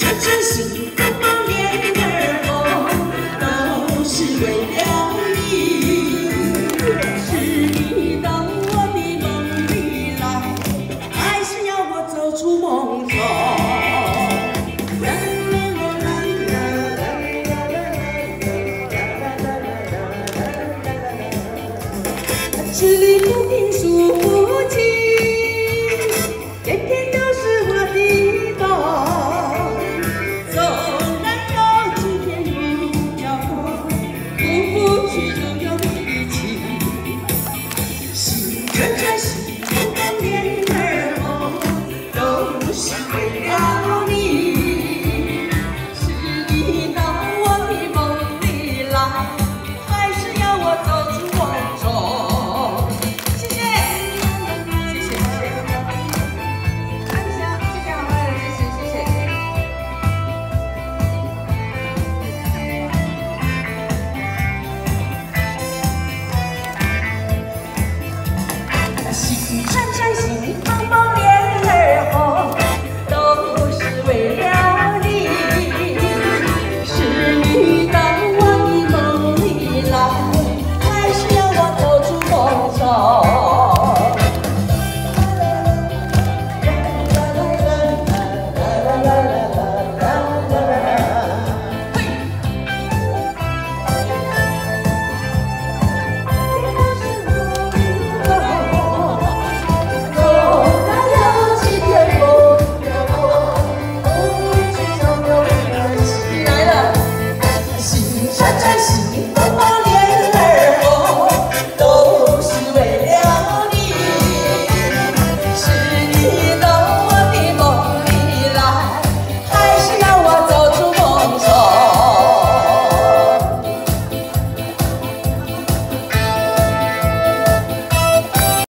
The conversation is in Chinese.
这真心不梦莲儿哦，都是为了你。是你到我的梦里来，还是要我走出梦中？吃力不平数不尽，天天都是我的梦。纵然有几天雨要过，不去拥有你的情。心真真心不梦莲儿哦，都是为了你。是你到我的梦里来，还是要我走出梦中？心闪闪，心怦怦，莲儿红，都是为了你。是你到我的梦里来，还是要我走出梦中？闪闪心怦怦。